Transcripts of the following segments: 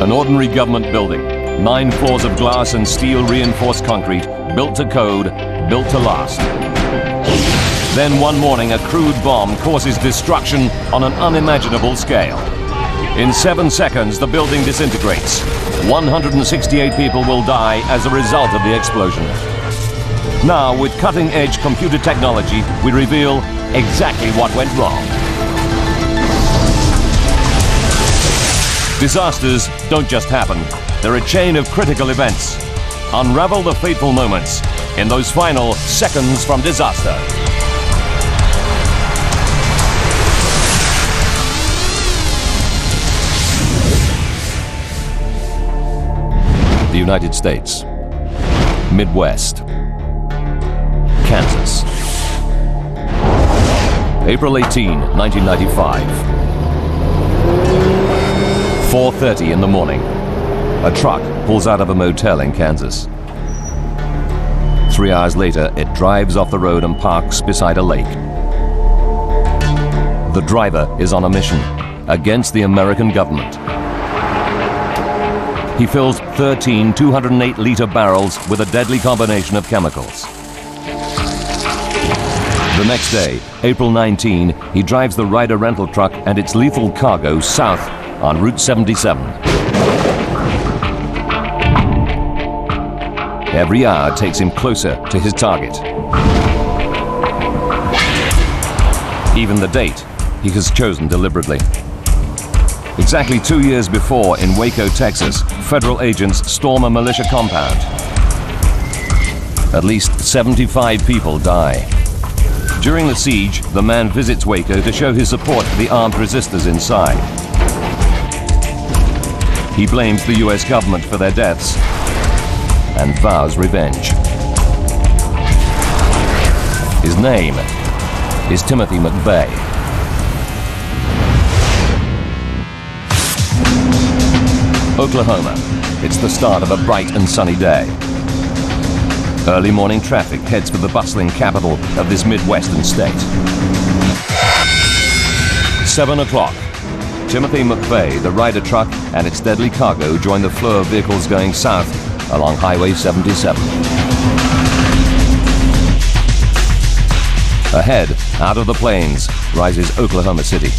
An ordinary government building, 9 floors of glass and steel reinforced concrete, built to code, built to last. Then one morning, a crude bomb causes destruction on an unimaginable scale. In 7 seconds, the building disintegrates. 168 people will die as a result of the explosion. Now, with cutting-edge computer technology, we reveal exactly what went wrong. Disasters don't just happen. They're a chain of critical events. Unravel the fateful moments in those final seconds from disaster. The United States, Midwest, Kansas. April 18, 1995. 4:30 in the morning. A truck pulls out of a motel in Kansas. 3 hours later, it drives off the road and parks beside a lake. The driver is on a mission against the American government. He fills 13 208-liter barrels with a deadly combination of chemicals. The next day, April 19, he drives the Ryder rental truck and its lethal cargo south on Route 77. Every hour takes him closer to his target. Even the date he has chosen deliberately. Exactly 2 years before, in Waco, Texas, federal agents storm a militia compound. At least 75 people die. During the siege, the man visits Waco to show his support for the armed resistors inside. He blames the US government for their deaths and vows revenge. His name is Timothy McVeigh. Oklahoma. It's the start of a bright and sunny day. Early morning traffic heads for the bustling capital of this Midwestern state. 7 o'clock. Timothy McVeigh, the Ryder truck, and its deadly cargo join the flow of vehicles going south along Highway 77. Ahead, out of the plains, rises Oklahoma City.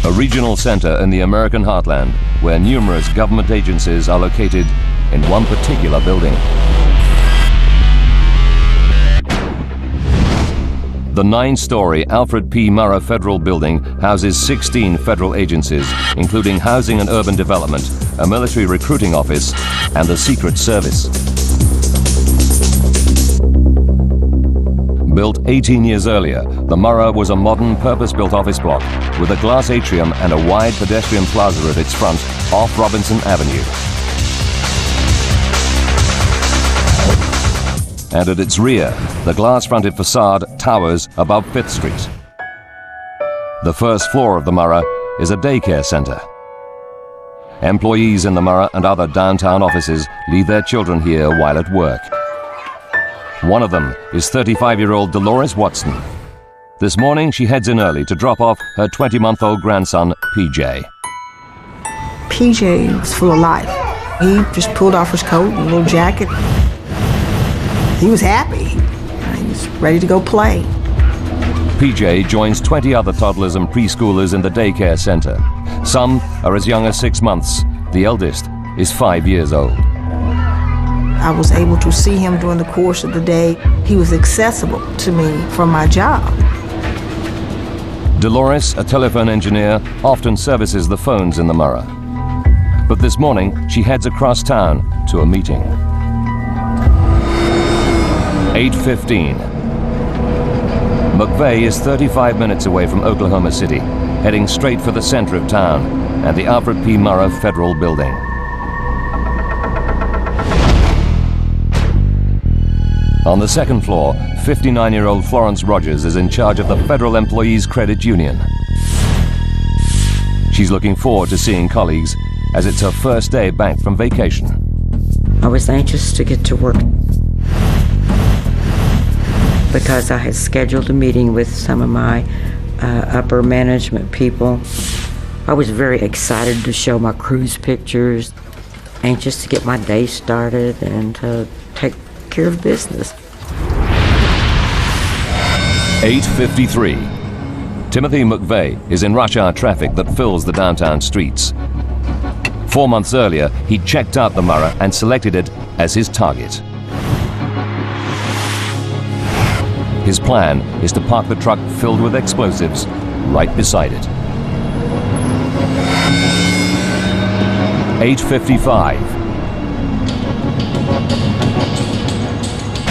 A regional center in the American heartland where numerous government agencies are located in one particular building. The 9-story Alfred P. Murrah Federal Building houses 16 federal agencies, including Housing and Urban Development, a military recruiting office, and the Secret Service. Built 18 years earlier, the Murrah was a modern, purpose-built office block with a glass atrium and a wide pedestrian plaza at its front off Robinson Avenue. And at its rear, the glass-fronted facade towers above 5th Street. The first floor of the Murrah is a daycare center. Employees in the Murrah and other downtown offices leave their children here while at work. One of them is 35-year-old Dolores Watson. This morning, she heads in early to drop off her 20-month-old grandson, PJ. PJ was full of life. He just pulled off his coat and a little jacket. He was happy. He was ready to go play. PJ joins 20 other toddlers and preschoolers in the daycare center. Some are as young as 6 months. The eldest is 5 years old. I was able to see him during the course of the day. He was accessible to me from my job. Dolores, a telephone engineer, often services the phones in the Murrah. But this morning, she heads across town to a meeting. 8:15. McVeigh is 35 minutes away from Oklahoma City, heading straight for the center of town and the Alfred P. Murrah Federal Building. On the second floor, 59-year-old Florence Rogers is in charge of the Federal Employees Credit Union. She's looking forward to seeing colleagues as it's her first day back from vacation. I was anxious to get to work because I had scheduled a meeting with some of my upper management people I was very excited to show my cruise pictures, anxious to get my day started and to take care of business. 8:53. Timothy McVeigh is in rush hour traffic that fills the downtown streets. 4 months earlier, he checked out the Murrah and selected it as his target. His plan is to park the truck filled with explosives right beside it. 8:55.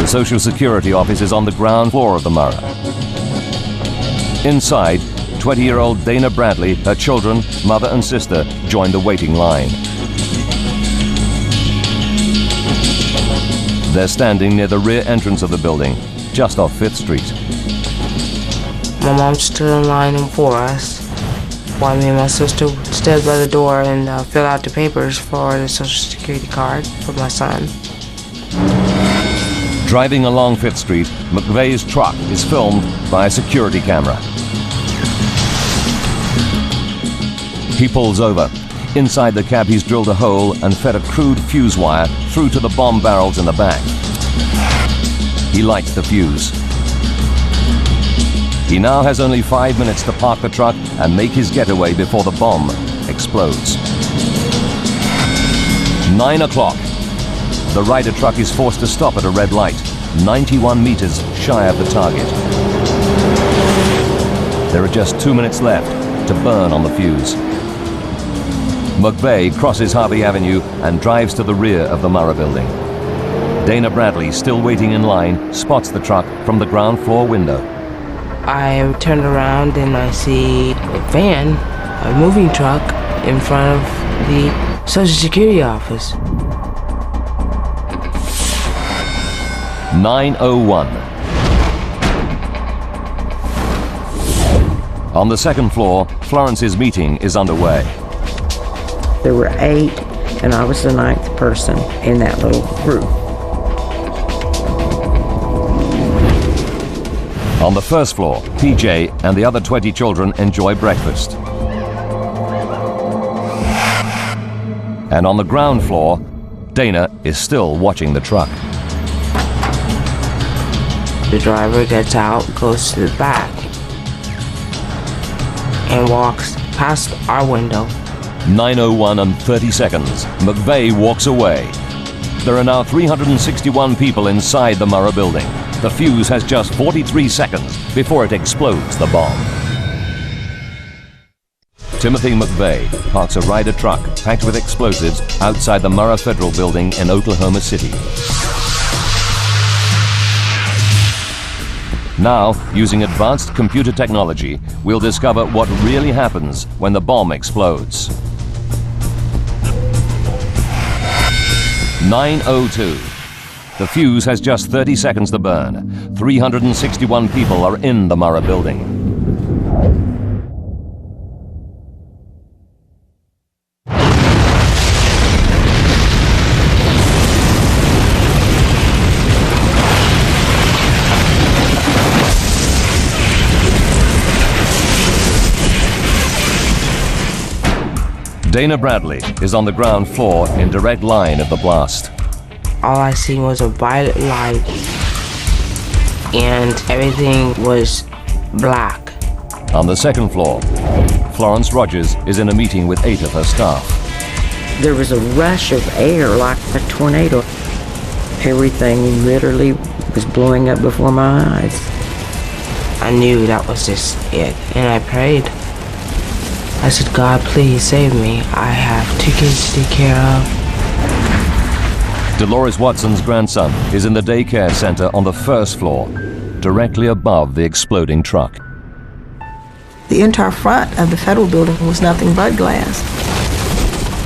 The Social Security office is on the ground floor of the Murrah. Inside, 20-year-old Dana Bradley, her children, mother and sister join the waiting line. They're standing near the rear entrance of the building, just off 5th Street. My mom stood in line for us, while me and my sister stood by the door and filled out the papers for the Social Security card for my son. Driving along 5th Street, McVeigh's truck is filmed by a security camera. He pulls over. Inside the cab, he's drilled a hole and fed a crude fuse wire through to the bomb barrels in the back. He lights the fuse. He now has only 5 minutes to park the truck and make his getaway before the bomb explodes. 9 o'clock. The Ryder truck is forced to stop at a red light, 91 meters shy of the target. There are just 2 minutes left to burn on the fuse. McVeigh crosses Harvey Avenue and drives to the rear of the Murrah building. Dana Bradley, still waiting in line, spots the truck from the ground floor window. I turned around and I see a van, a moving truck, in front of the Social Security office. 9:01. On the second floor, Florence's meeting is underway. There were 8, and I was the 9th person in that little group. On the first floor, PJ and the other 20 children enjoy breakfast. And on the ground floor, Dana is still watching the truck. The driver gets out, goes to the back, and walks past our window. 9:01 and 30 seconds. McVeigh walks away. There are now 361 people inside the Murrah building. The fuse has just 43 seconds before it explodes the bomb. Timothy McVeigh parks a Ryder truck packed with explosives outside the Murrah Federal Building in Oklahoma City. Now, using advanced computer technology, we'll discover what really happens when the bomb explodes. 9:02. The fuse has just 30 seconds to burn. 361 people are in the Murrah building. Dana Bradley is on the ground floor in direct line of the blast. All I seen was a violet light, and everything was black. On the second floor, Florence Rogers is in a meeting with 8 of her staff. There was a rush of air like a tornado. Everything literally was blowing up before my eyes. I knew that was just it, and I prayed. I said, God, please save me. I have 2 kids to take care of. Dolores Watson's grandson is in the daycare center on the first floor, directly above the exploding truck. The entire front of the Federal Building was nothing but glass.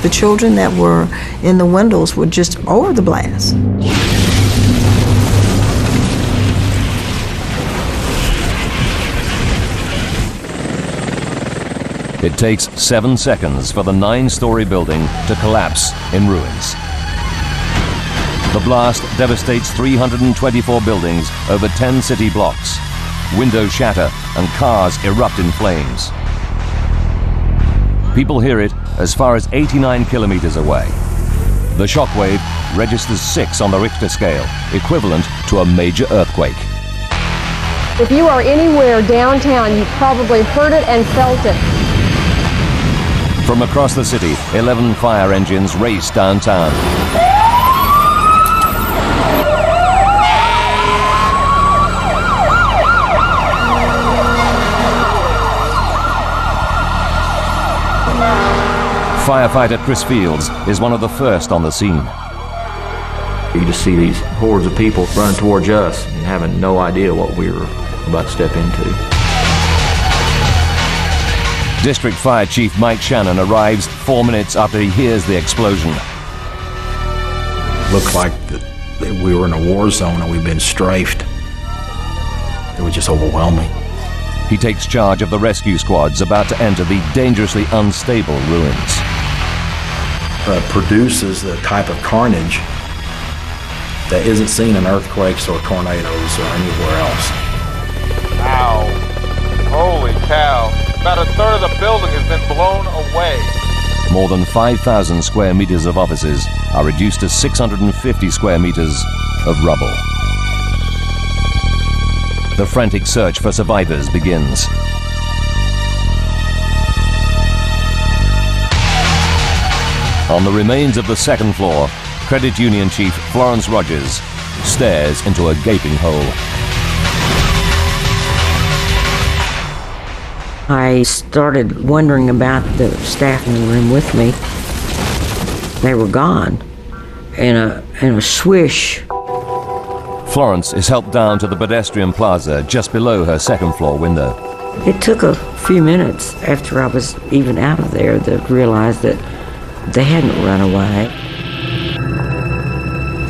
The children that were in the windows were just over the blast. It takes 7 seconds for the 9-story building to collapse in ruins. The blast devastates 324 buildings over 10 city blocks. Windows shatter and cars erupt in flames. People hear it as far as 89 kilometers away. The shockwave registers 6 on the Richter scale, equivalent to a major earthquake. If you are anywhere downtown, you've probably heard it and felt it. From across the city, 11 fire engines race downtown. Firefighter Chris Fields is one of the first on the scene. You just see these hordes of people running towards us and having no idea what we were about to step into. District Fire Chief Mike Shannon arrives 4 minutes after he hears the explosion. Looked like that we were in a war zone and we'd been strafed. It was just overwhelming. He takes charge of the rescue squads about to enter the dangerously unstable ruins. Produces the type of carnage that isn't seen in earthquakes or tornadoes or anywhere else. Wow. Holy cow. About a third of the building has been blown away. More than 5,000 square meters of offices are reduced to 650 square meters of rubble. The frantic search for survivors begins. On the remains of the second floor, Credit Union Chief Florence Rogers stares into a gaping hole. I started wondering about the staff in the room with me. They were gone in a swish. Florence is helped down to the pedestrian plaza just below her second floor window. It took a few minutes after I was even out of there to realize that they hadn't run away.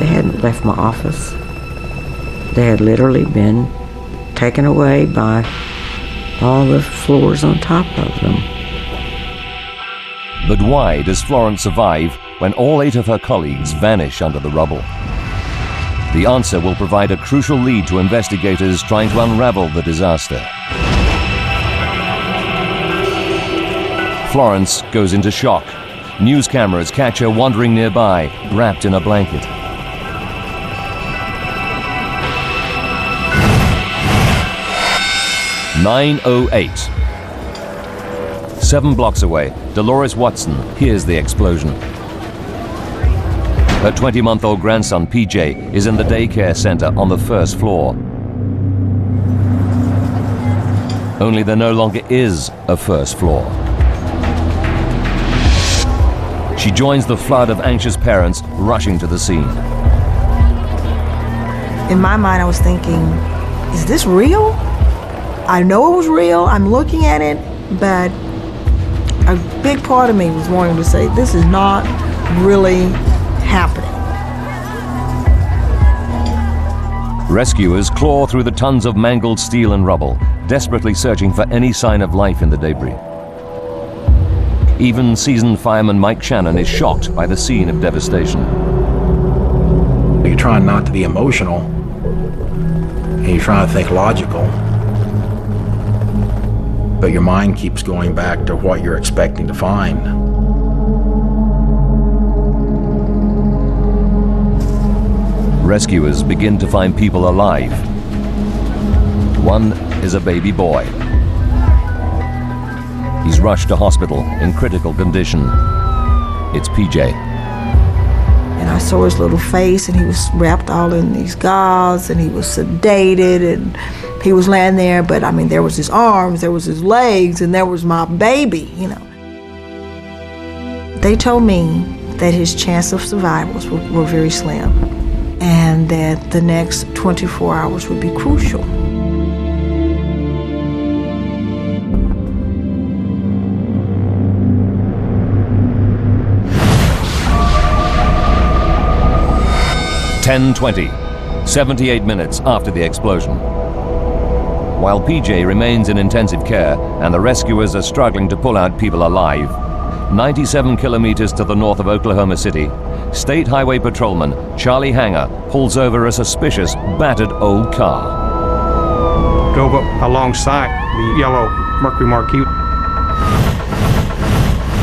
They hadn't left my office. They had literally been taken away by all the floors on top of them. But why does Florence survive when all 8 of her colleagues vanish under the rubble? The answer will provide a crucial lead to investigators trying to unravel the disaster. Florence goes into shock. News cameras catch her wandering nearby, wrapped in a blanket. "9:08. 7 blocks away, Dolores Watson hears the explosion. Her 20-month-old grandson, PJ, is in the daycare center on the first floor. Only there no longer is a first floor. She joins the flood of anxious parents rushing to the scene. In my mind, I was thinking, is this real? I know it was real, I'm looking at it, but a big part of me was wanting to say, this is not really happening. Rescuers claw through the tons of mangled steel and rubble, desperately searching for any sign of life in the debris. Even seasoned fireman Mike Shannon is shocked by the scene of devastation. You're trying not to be emotional, and you're trying to think logical, but your mind keeps going back to what you're expecting to find. Rescuers begin to find people alive. One is a baby boy. He's rushed to hospital in critical condition. It's PJ. And I saw his little face, and he was wrapped all in these gauze, and he was sedated, and he was laying there, but I mean, there was his arms, there was his legs, and there was my baby, you know. They told me that his chance of survival were very slim, and that the next 24 hours would be crucial. "10:20, 78 minutes after the explosion. While PJ remains in intensive care and the rescuers are struggling to pull out people alive, 97 kilometers to the north of Oklahoma City, State Highway Patrolman Charlie Hanger pulls over a suspicious, battered old car. Drove up alongside the yellow Mercury Marquis.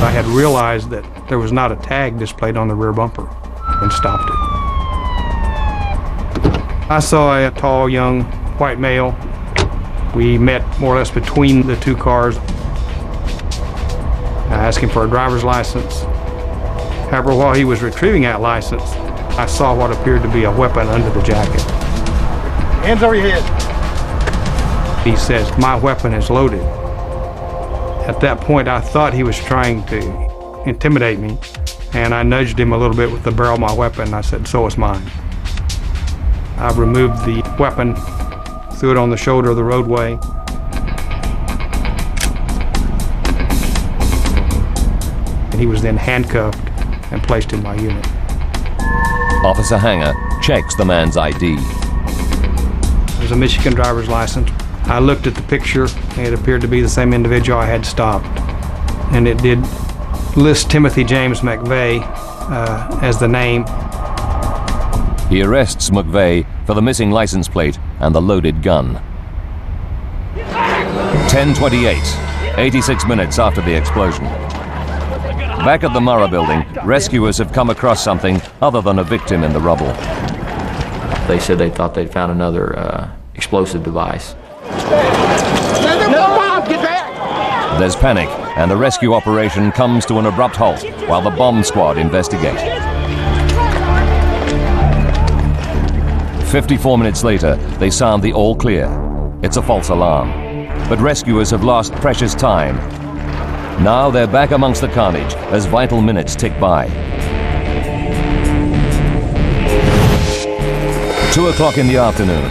I had realized that there was not a tag displayed on the rear bumper and stopped it. I saw a tall, young white male. We met more or less between the two cars. I asked him for a driver's license. However, while he was retrieving that license, I saw what appeared to be a weapon under the jacket. Hands over your head. He says, "My weapon is loaded." At that point, I thought he was trying to intimidate me, and I nudged him a little bit with the barrel of my weapon. I said, "So is mine." I removed the weapon, threw it on the shoulder of the roadway. And he was then handcuffed and placed in my unit. Officer Hanger checks the man's ID. There's a Michigan driver's license. I looked at the picture, and it appeared to be the same individual I had stopped. And it did list Timothy James McVeigh as the name. He arrests McVeigh for the missing license plate and the loaded gun. 10:28, 86 minutes after the explosion. Back at the Murrah Building, rescuers have come across something other than a victim in the rubble. They said they thought they'd found another explosive device. There's panic, and the rescue operation comes to an abrupt halt while the bomb squad investigate. 54 minutes later, they sound the all clear. It's a false alarm. But rescuers have lost precious time. Now they're back amongst the carnage as vital minutes tick by. 2 o'clock in the afternoon.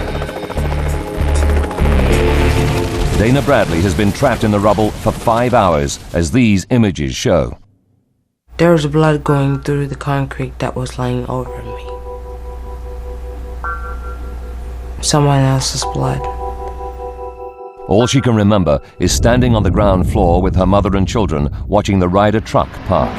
Dana Bradley has been trapped in the rubble for 5 hours, as these images show. There was blood going through the concrete that was laying over me. Someone else's blood. All she can remember is standing on the ground floor with her mother and children watching the Ryder truck park.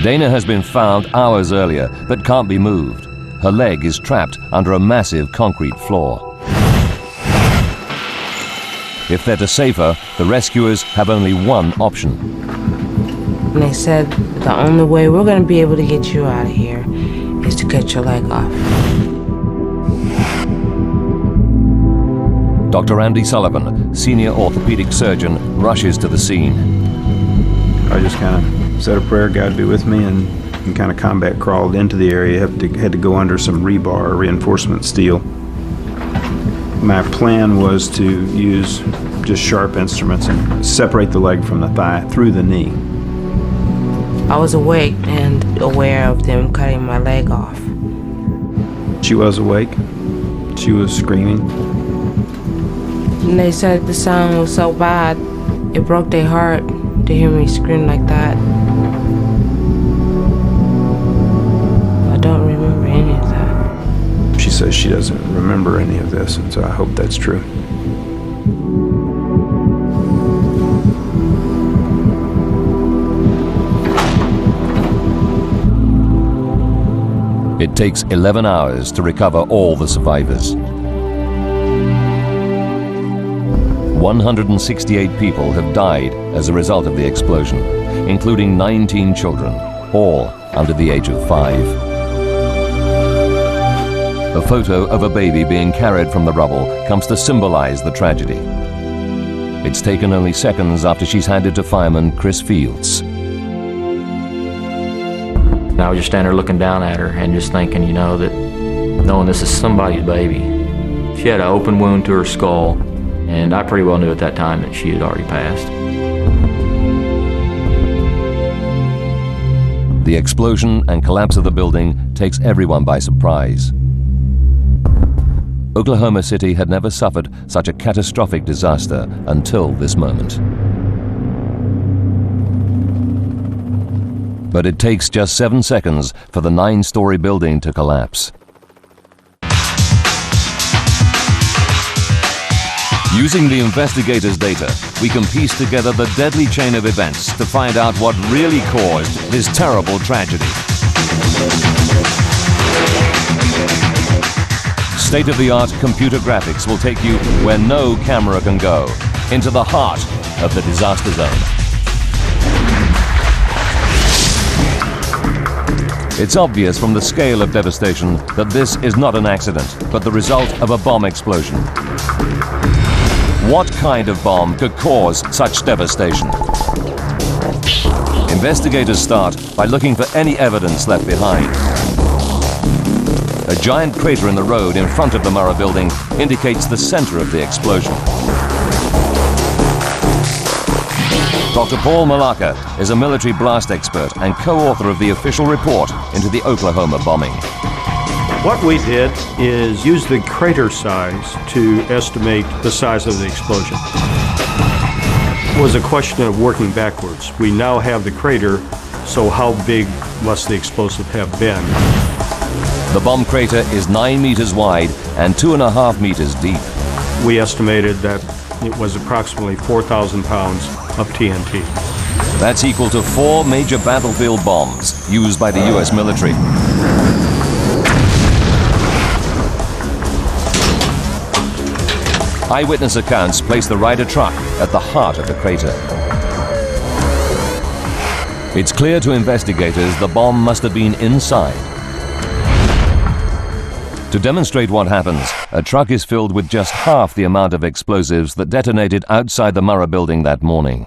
Dana has been found hours earlier but can't be moved. Her leg is trapped under a massive concrete floor. If they're to save her, the rescuers have only one option. And they said, the only way we're going to be able to get you out of here is to cut your leg off. Dr. Andy Sullivan, senior orthopedic surgeon, rushes to the scene. I just kind of said a prayer, God be with me, and kind of combat crawled into the area. Had to go under some rebar, reinforcement steel. My plan was to use just sharp instruments and separate the leg from the thigh through the knee. I was awake and aware of them cutting my leg off. She was awake. She was screaming. And they said the sound was so bad, it broke their heart to hear me scream like that. I don't remember any of that. She says she doesn't remember any of this, and so I hope that's true. It takes 11 hours to recover all the survivors. 168 people have died as a result of the explosion, including 19 children, all under the age of 5. A photo of a baby being carried from the rubble comes to symbolize the tragedy. It's taken only seconds after she's handed to fireman Chris Fields. And I was just standing there looking down at her and just thinking, you know, that knowing this is somebody's baby. She had an open wound to her skull, and I pretty well knew at that time that she had already passed. The explosion and collapse of the building takes everyone by surprise. Oklahoma City had never suffered such a catastrophic disaster until this moment. But it takes just 7 seconds for the 9-story building to collapse. Using the investigators' data, we can piece together the deadly chain of events to find out what really caused this terrible tragedy. State-of-the-art computer graphics will take you where no camera can go, into the heart of the disaster zone. It's obvious from the scale of devastation that this is not an accident, but the result of a bomb explosion. What kind of bomb could cause such devastation? Investigators start by looking for any evidence left behind. A giant crater in the road in front of the Murrah Building indicates the center of the explosion. Dr. Paul Malacca is a military blast expert and co-author of the official report into the Oklahoma bombing. What we did is use the crater size to estimate the size of the explosion. It was a question of working backwards. We now have the crater, so how big must the explosive have been? The bomb crater is 9 meters wide and 2.5 meters deep. We estimated that it was approximately 4,000 pounds of TNT. That's equal to 4 major battlefield bombs used by the U.S. military. Eyewitness accounts place the Ryder truck at the heart of the crater. It's clear to investigators the bomb must have been inside. To demonstrate what happens, a truck is filled with just half the amount of explosives that detonated outside the Murrah Building that morning.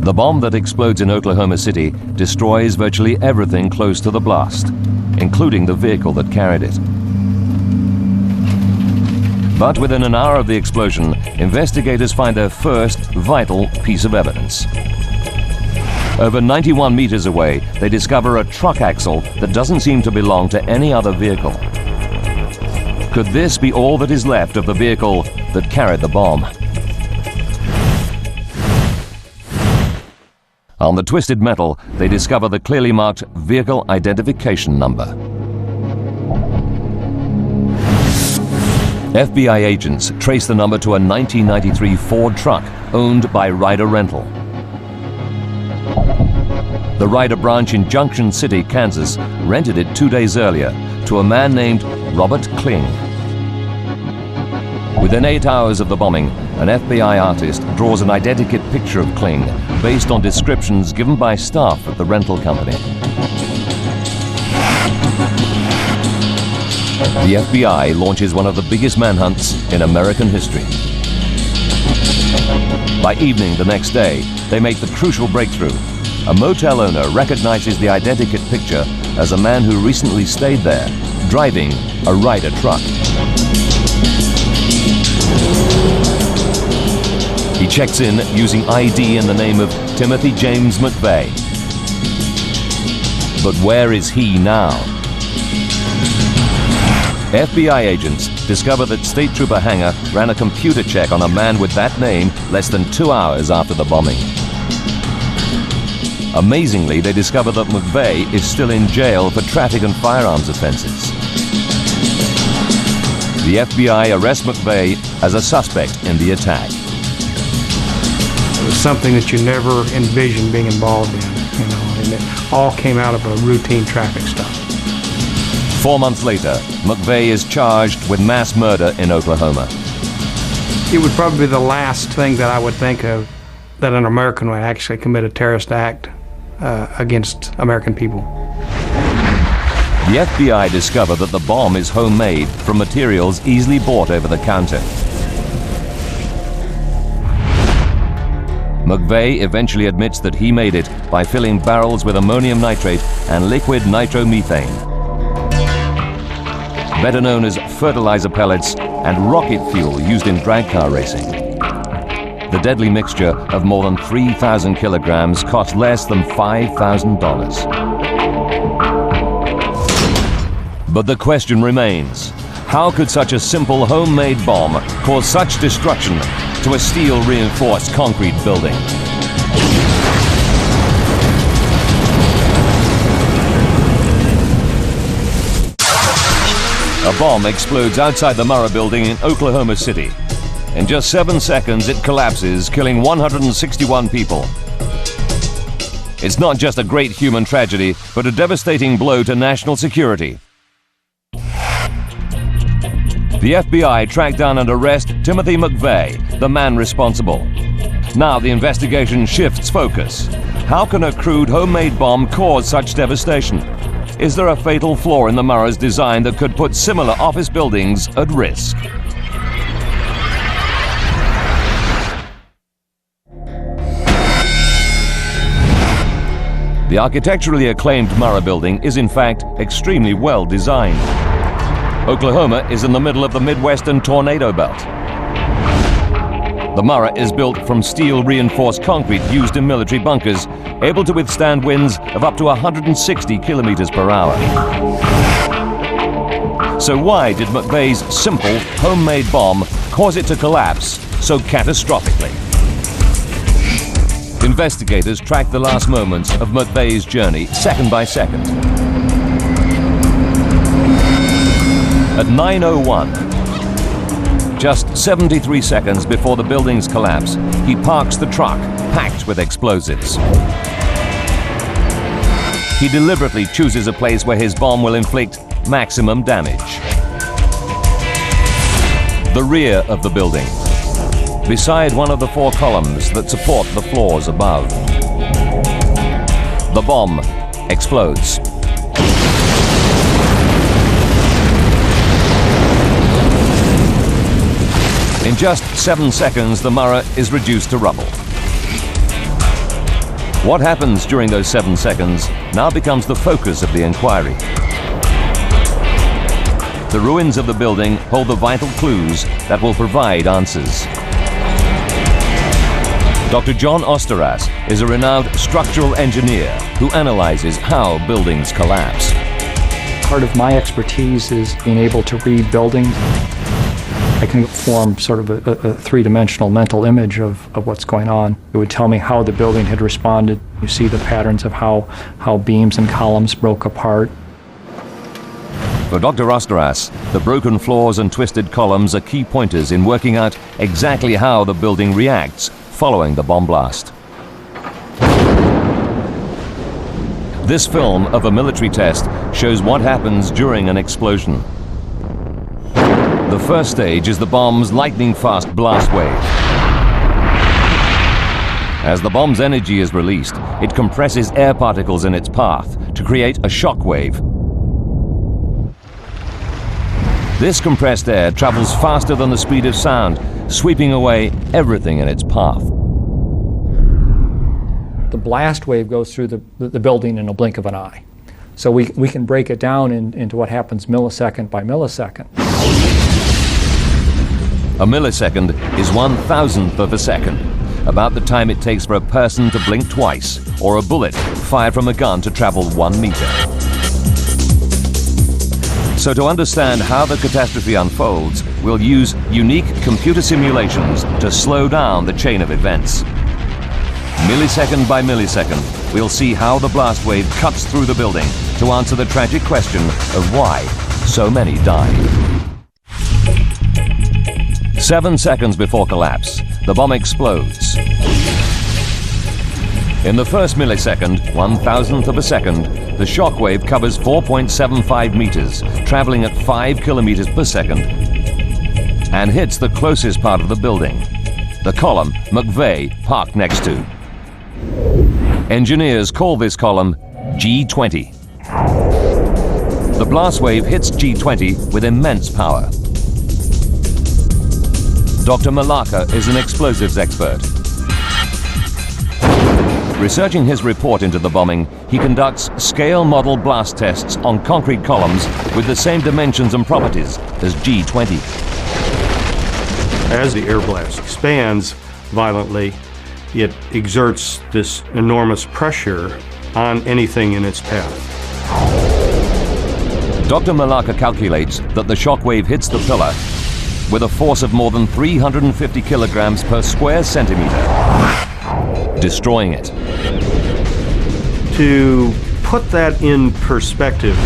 The bomb that explodes in Oklahoma City destroys virtually everything close to the blast, including the vehicle that carried it. But within an hour of the explosion, investigators find their first vital piece of evidence. Over 91 meters away, they discover a truck axle that doesn't seem to belong to any other vehicle. Could this be all that is left of the vehicle that carried the bomb? On the twisted metal, they discover the clearly marked vehicle identification number. FBI agents trace the number to a 1993 Ford truck owned by Ryder Rental. The Ryder branch in Junction City, Kansas, rented it 2 days earlier to a man named Robert Kling. Within 8 hours of the bombing, an FBI artist draws an identikit picture of Kling based on descriptions given by staff at the rental company. The FBI launches one of the biggest manhunts in American history. By evening the next day, they make the crucial breakthrough. A motel owner recognizes the identikit picture as a man who recently stayed there, driving a Ryder truck. He checks in using ID in the name of Timothy James McVeigh. But where is he now? FBI agents discover that State Trooper Hanger ran a computer check on a man with that name less than 2 hours after the bombing. Amazingly, they discover that McVeigh is still in jail for traffic and firearms offenses. The FBI arrests McVeigh as a suspect in the attack. It was something that you never envisioned being involved in, and it all came out of a routine traffic stop. 4 months later, McVeigh is charged with mass murder in Oklahoma. It would probably be the last thing that I would think of that an American would actually commit a terrorist act against American people. The FBI discover that the bomb is homemade from materials easily bought over the counter. McVeigh eventually admits that he made it by filling barrels with ammonium nitrate and liquid nitromethane, better known as fertilizer pellets and rocket fuel used in drag car racing. The deadly mixture of more than 3,000 kilograms cost less than $5,000. But the question remains, how could such a simple homemade bomb cause such destruction to a steel-reinforced concrete building? A bomb explodes outside the Murrah Building in Oklahoma City. In just 7 seconds, it collapses, killing 161 people. It's not just a great human tragedy, but a devastating blow to national security. The FBI tracked down and arrest Timothy McVeigh, the man responsible. Now the investigation shifts focus. How can a crude homemade bomb cause such devastation? Is there a fatal flaw in the Murrah's design that could put similar office buildings at risk? The architecturally acclaimed Murrah building is in fact extremely well designed. Oklahoma is in the middle of the Midwestern tornado belt. The Murrah is built from steel reinforced concrete used in military bunkers, able to withstand winds of up to 160 kilometers per hour. So why did McVeigh's simple homemade bomb cause it to collapse so catastrophically? Investigators tracked the last moments of McVeigh's journey second by second. At 9:01, just 73 seconds before the building's collapse, he parks the truck packed with explosives. He deliberately chooses a place where his bomb will inflict maximum damage. The rear of the building, beside one of the 4 columns that support the floors above. The bomb explodes. In just 7 seconds, the Murrah is reduced to rubble. What happens during those 7 seconds now becomes the focus of the inquiry. The ruins of the building hold the vital clues that will provide answers. Dr. John Osteras is a renowned structural engineer who analyzes how buildings collapse. Part of my expertise is being able to read buildings. I can form sort of a three-dimensional mental image of what's going on. It would tell me how the building had responded. You see the patterns of how beams and columns broke apart. For Dr. Osteras, the broken floors and twisted columns are key pointers in working out exactly how the building reacts following the bomb blast. This film of a military test shows what happens during an explosion. The first stage is the bomb's lightning-fast blast wave. As the bomb's energy is released, it compresses air particles in its path to create a shock wave. This compressed air travels faster than the speed of sound, sweeping away everything in its path. The blast wave goes through the building in a blink of an eye. So we can break it down into what happens millisecond by millisecond. A millisecond is 1,000th of a second, about the time it takes for a person to blink twice, or a bullet fired from a gun to travel 1 meter. So to understand how the catastrophe unfolds, we'll use unique computer simulations to slow down the chain of events. Millisecond by millisecond, we'll see how the blast wave cuts through the building to answer the tragic question of why so many died. 7 seconds before collapse, the bomb explodes. In the first millisecond, 1,000th of a second, the shock wave covers 4.75 meters, traveling at 5 kilometers per second, and hits the closest part of the building, the column McVeigh parked next to. Engineers call this column G20. The blast wave hits G20 with immense power. Dr. Malaka is an explosives expert. Researching his report into the bombing, he conducts scale model blast tests on concrete columns with the same dimensions and properties as G20. As the air blast expands violently, it exerts this enormous pressure on anything in its path. Dr. Malaka calculates that the shock wave hits the pillar with a force of more than 350 kilograms per square centimeter, destroying it. To put that in perspective,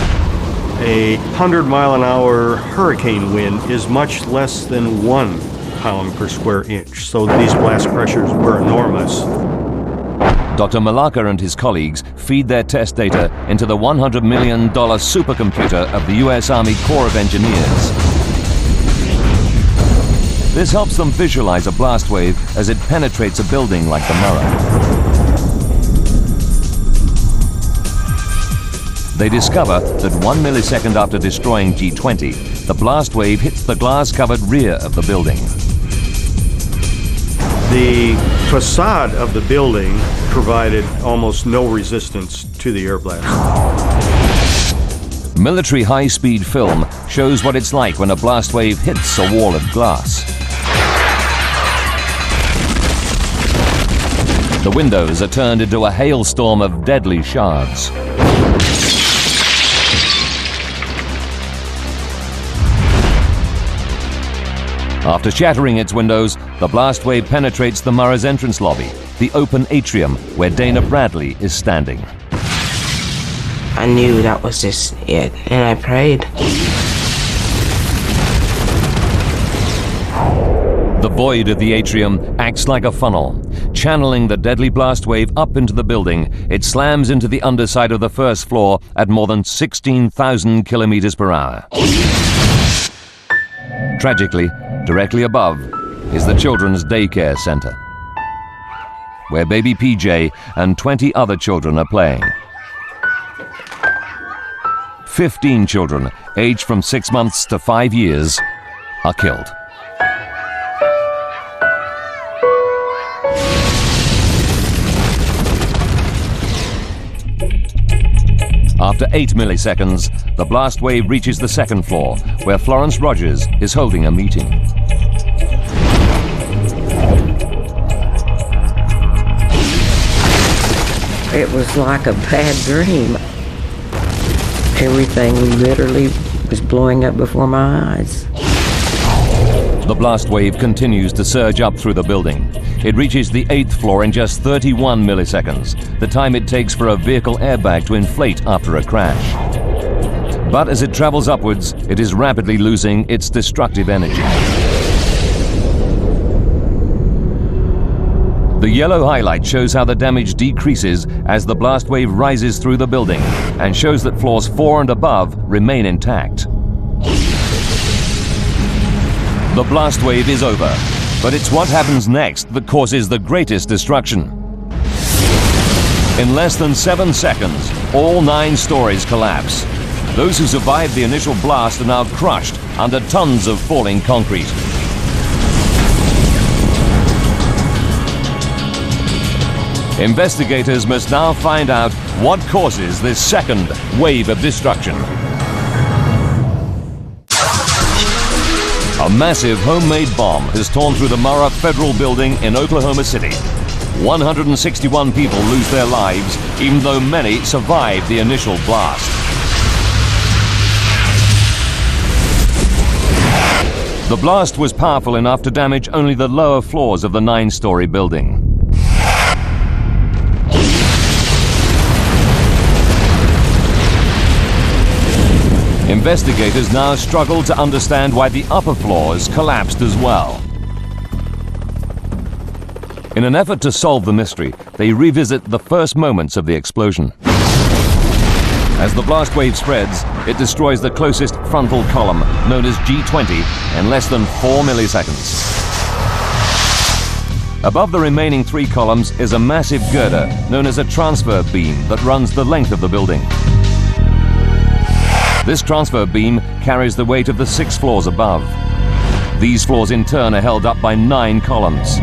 a 100-mile-an-hour hurricane wind is much less than 1 pound per square inch. So these blast pressures were enormous. Dr. Malacca and his colleagues feed their test data into the $100 million supercomputer of the U.S. Army Corps of Engineers. This helps them visualize a blast wave as it penetrates a building like the Murrah. They discover that 1 millisecond after destroying G20, the blast wave hits the glass-covered rear of the building. The facade of the building provided almost no resistance to the air blast. Military high-speed film shows what it's like when a blast wave hits a wall of glass. The windows are turned into a hailstorm of deadly shards. After shattering its windows, the blast wave penetrates the Murrah's entrance lobby, the open atrium where Dana Bradley is standing. I knew that was just it, and I prayed. The void of the atrium acts like a funnel. Channeling the deadly blast wave up into the building, it slams into the underside of the first floor at more than 16,000 kilometers per hour. Tragically, directly above is the Children's Daycare Center, where baby PJ and 20 other children are playing. 15 children, aged from 6 months to 5 years, are killed. After 8 milliseconds, the blast wave reaches the second floor, where Florence Rogers is holding a meeting. It was like a bad dream. Everything literally was blowing up before my eyes. The blast wave continues to surge up through the building. It reaches the 8th floor in just 31 milliseconds, the time it takes for a vehicle airbag to inflate after a crash. But as it travels upwards, it is rapidly losing its destructive energy. The yellow highlight shows how the damage decreases as the blast wave rises through the building and shows that floors 4 and above remain intact. The blast wave is over, but it's what happens next that causes the greatest destruction. In less than 7 seconds, all 9 stories collapse. Those who survived the initial blast are now crushed under tons of falling concrete. Investigators must now find out what causes this second wave of destruction. A massive homemade bomb has torn through the Murrah Federal Building in Oklahoma City. 161 people lose their lives, even though many survived the initial blast. The blast was powerful enough to damage only the lower floors of the 9-story building. Investigators now struggle to understand why the upper floors collapsed as well. In an effort to solve the mystery, they revisit the first moments of the explosion. As the blast wave spreads, it destroys the closest frontal column, known as G20, in less than 4 milliseconds. Above the remaining 3 columns is a massive girder, known as a transfer beam, that runs the length of the building. This transfer beam carries the weight of the 6 floors above. These floors in turn are held up by 9 columns.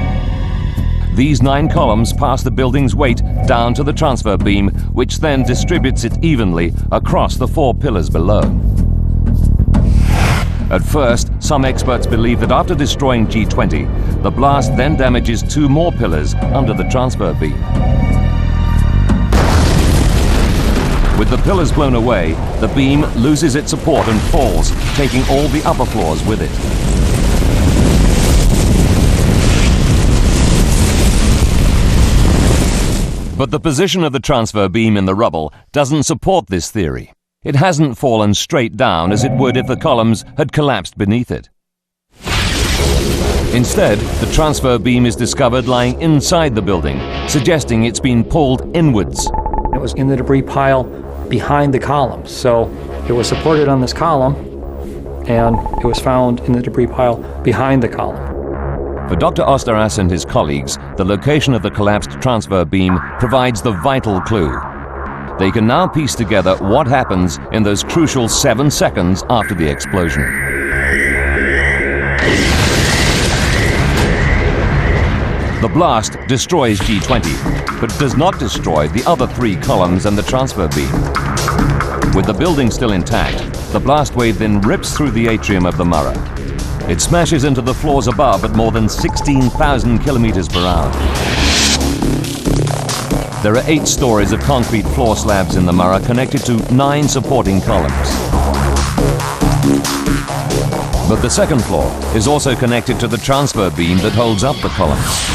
These 9 columns pass the building's weight down to the transfer beam, which then distributes it evenly across the 4 pillars below. At first, some experts believe that after destroying G20, the blast then damages 2 more pillars under the transfer beam. With the pillars blown away, the beam loses its support and falls, taking all the upper floors with it. But the position of the transfer beam in the rubble doesn't support this theory. It hasn't fallen straight down as it would if the columns had collapsed beneath it. Instead, the transfer beam is discovered lying inside the building, suggesting it's been pulled inwards. It was in the debris pile behind the columns. So it was supported on this column, and it was found in the debris pile behind the column. For Dr. Osteras and his colleagues, the location of the collapsed transfer beam provides the vital clue. They can now piece together what happens in those crucial 7 seconds after the explosion. The blast destroys G20, but does not destroy the other 3 columns and the transfer beam. With the building still intact, the blast wave then rips through the atrium of the Murrah. It smashes into the floors above at more than 16,000 kilometers per hour. There are 8 stories of concrete floor slabs in the Murrah connected to 9 supporting columns. But the second floor is also connected to the transfer beam that holds up the columns.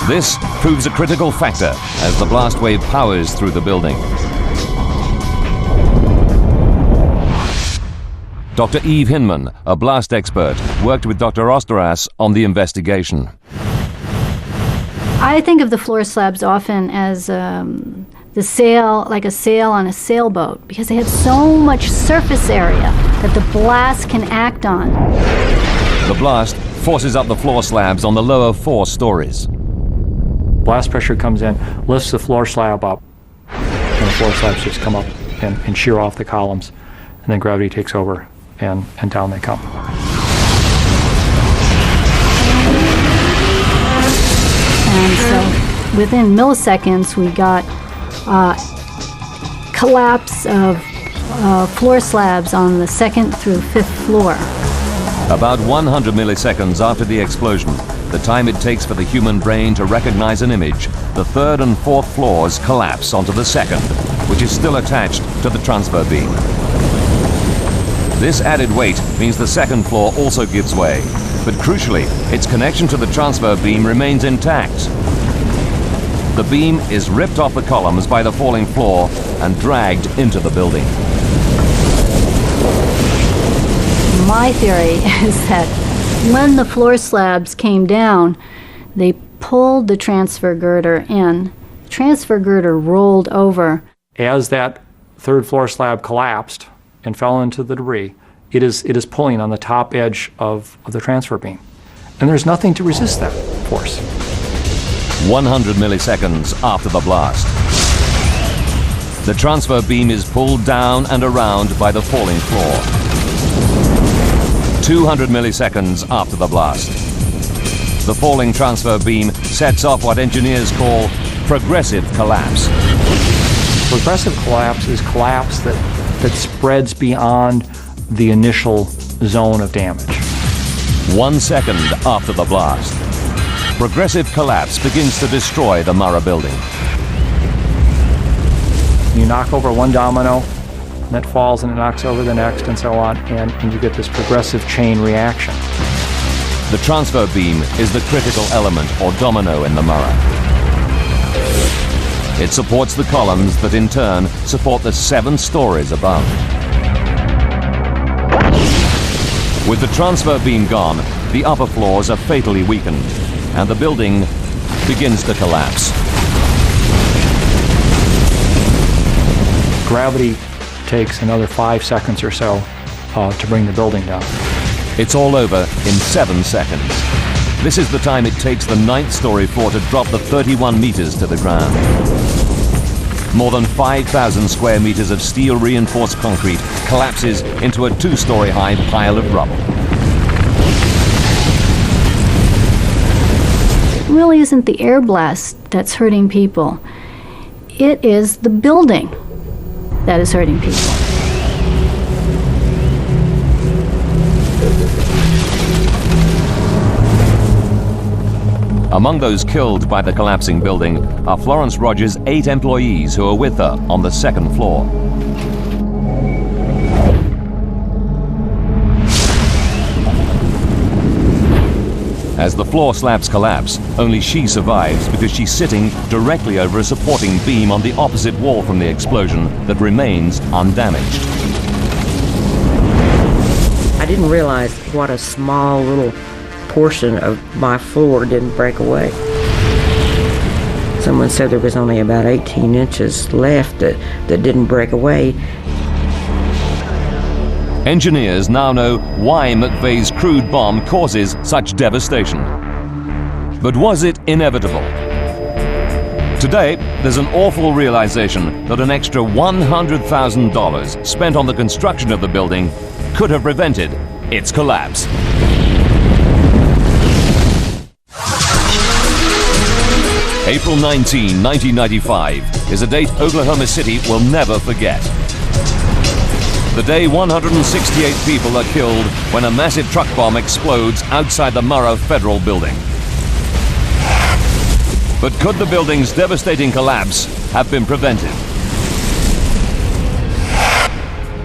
This proves a critical factor as the blast wave powers through the building. Dr. Eve Hinman, a blast expert, worked with Dr. Osteras on the investigation. I think of the floor slabs often as the sail, like a sail on a sailboat, because they have so much surface area that the blast can act on. The blast forces up the floor slabs on the lower 4 stories. Blast pressure comes in, lifts the floor slab up, and the floor slabs just come up and shear off the columns, and then gravity takes over, and down they come. And so within milliseconds, we got collapse of floor slabs on the 2nd through 5th floor. About 100 milliseconds after the explosion, the time it takes for the human brain to recognize an image, the 3rd and 4th floors collapse onto the 2nd, which is still attached to the transfer beam. This added weight means the 2nd floor also gives way, but crucially, its connection to the transfer beam remains intact. The beam is ripped off the columns by the falling floor and dragged into the building. My theory is that when the floor slabs came down, they pulled the transfer girder in. The transfer girder rolled over. As that 3rd floor slab collapsed and fell into the debris, it is pulling on the top edge of the transfer beam. And there's nothing to resist that force. 100 milliseconds after the blast. The transfer beam is pulled down and around by the falling floor. 200 milliseconds after the blast. The falling transfer beam sets off what engineers call progressive collapse. Progressive collapse is collapse that spreads beyond the initial zone of damage. 1 second after the blast, progressive collapse begins to destroy the Murrah building. You knock over one domino, and that falls and it knocks over the next, and so on, and you get this progressive chain reaction. The transfer beam is the critical element or domino in the Murrah. It supports the columns that in turn support the 7 stories above. With the transfer beam gone, the upper floors are fatally weakened, and the building begins to collapse. Gravity takes another 5 seconds or so to bring the building down. It's all over in 7 seconds. This is the time it takes the 9th story floor to drop the 31 meters to the ground. More than 5,000 square meters of steel reinforced concrete collapses into a 2-story high pile of rubble. It really isn't the air blast that's hurting people. It is the building that is hurting people. Among those killed by the collapsing building are Florence Rogers' 8 employees who are with her on the 2nd floor. As the floor slabs collapse, only she survives because she's sitting directly over a supporting beam on the opposite wall from the explosion that remains undamaged. I didn't realize what a small little portion of my floor didn't break away. Someone said there was only about 18 inches left that didn't break away. Engineers now know why McVeigh's crude bomb causes such devastation. But was it inevitable? Today, there's an awful realization that an extra $100,000 spent on the construction of the building could have prevented its collapse. April 19, 1995 is a date Oklahoma City will never forget. The day 168 people are killed when a massive truck bomb explodes outside the Murrah Federal Building. But could the building's devastating collapse have been prevented?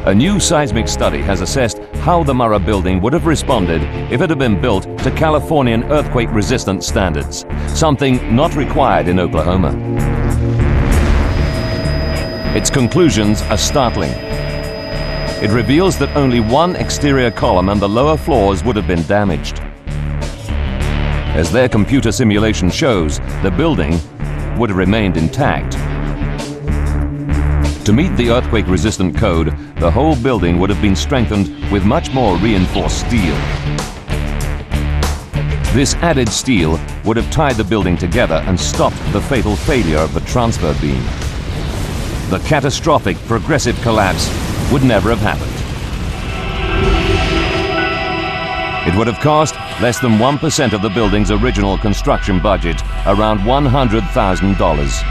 A new seismic study has assessed how the Murrah Building would have responded if it had been built to Californian earthquake-resistant standards, something not required in Oklahoma. Its conclusions are startling. It reveals that only one exterior column and the lower floors would have been damaged. As their computer simulation shows, the building would have remained intact. To meet the earthquake-resistant code, the whole building would have been strengthened with much more reinforced steel. This added steel would have tied the building together and stopped the fatal failure of the transfer beam. The catastrophic progressive collapse would never have happened. It would have cost less than 1% of the building's original construction budget, around $100,000.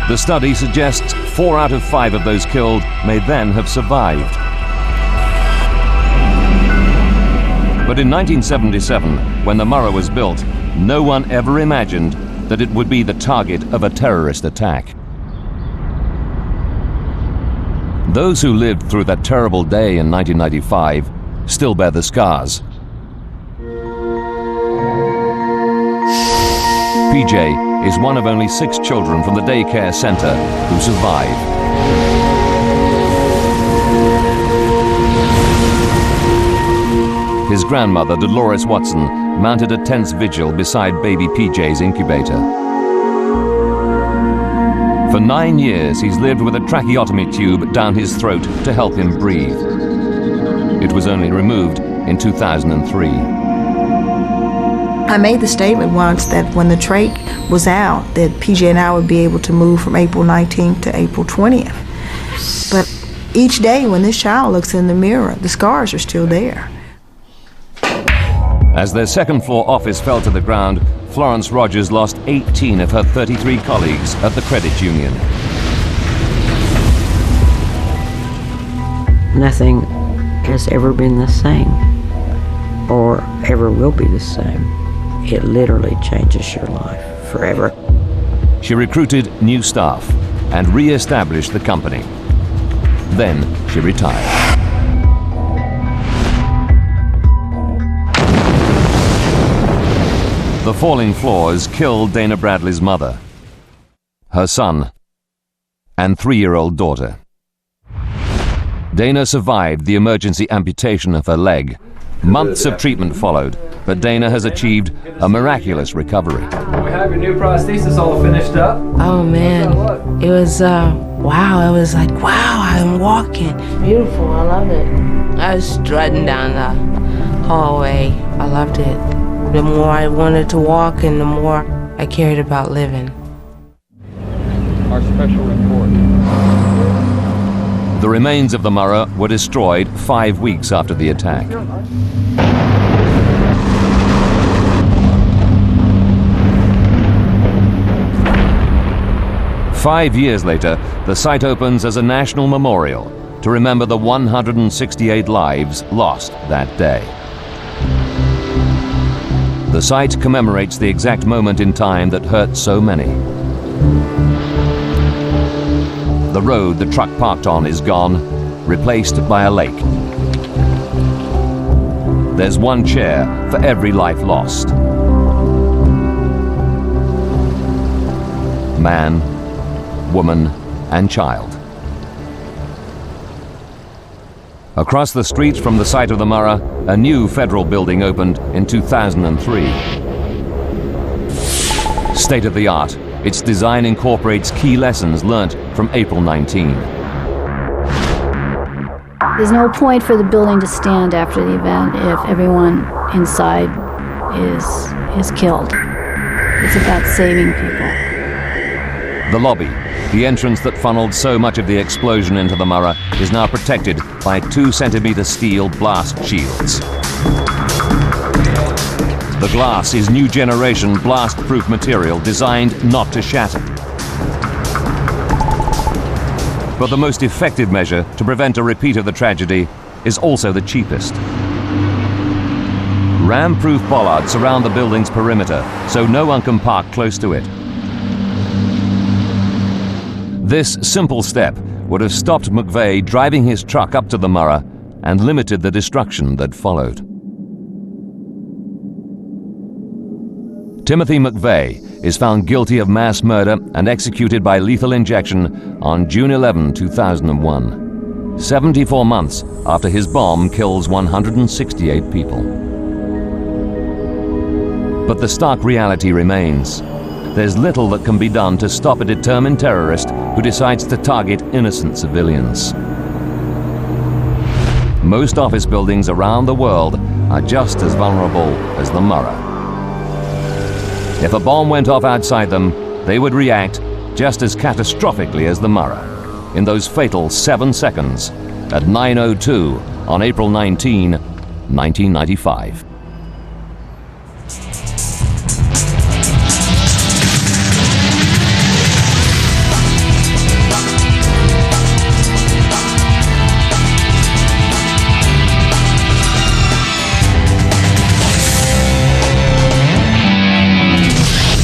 The study suggests 4 out of 5 of those killed may then have survived. But in 1977, when the Murrah was built, no one ever imagined that it would be the target of a terrorist attack. Those who lived through that terrible day in 1995 still bear the scars. PJ is one of only 6 children from the daycare center who survived. His grandmother, Dolores Watson, mounted a tense vigil beside baby PJ's incubator. For 9 years, he's lived with a tracheotomy tube down his throat to help him breathe. It was only removed in 2003. I made the statement once that when the trach was out, that PJ and I would be able to move from April 19th to April 20th. But each day when this child looks in the mirror, the scars are still there. As their second-floor office fell to the ground, Florence Rogers lost 18 of her 33 colleagues at the credit union. Nothing has ever been the same, or ever will be the same. It literally changes your life forever. She recruited new staff and re-established the company. Then she retired. The falling floors killed Dana Bradley's mother, her son, and 3-year-old daughter. Dana survived the emergency amputation of her leg. Months of treatment followed, but Dana has achieved a miraculous recovery. We have your new prosthesis all finished up. Oh man, it was, wow, it was like, wow, I'm walking. Beautiful, I love it. I was strutting down the hallway. I loved it. The more I wanted to walk and the more I cared about living. Our special report. The remains of the Murrah were destroyed 5 weeks after the attack. Five years later, the site opens as a national memorial to remember the 168 lives lost that day. The site commemorates the exact moment in time that hurt so many. The road the truck parked on is gone, replaced by a lake. There's one chair for every life lost. Man, woman, and child. Across the street from the site of the Murrah, a new federal building opened in 2003. State-of-the-art, its design incorporates key lessons learnt from April 19. There's no point for the building to stand after the event if everyone inside is killed. It's about saving people. The lobby, the entrance that funneled so much of the explosion into the Murrah, is now protected by 2-centimeter steel blast shields. The glass is new generation blast-proof material designed not to shatter. But the most effective measure to prevent a repeat of the tragedy is also the cheapest. Ram-proof bollards surround the building's perimeter, so no one can park close to it. This simple step would have stopped McVeigh driving his truck up to the Murrah and limited the destruction that followed. Timothy McVeigh is found guilty of mass murder and executed by lethal injection on June 11, 2001, 74 months after his bomb kills 168 people. But the stark reality remains. There's little that can be done to stop a determined terrorist who decides to target innocent civilians. Most office buildings around the world are just as vulnerable as the Murrah. If a bomb went off outside them, they would react just as catastrophically as the Murrah in those fatal 7 seconds at 9:02 on April 19, 1995.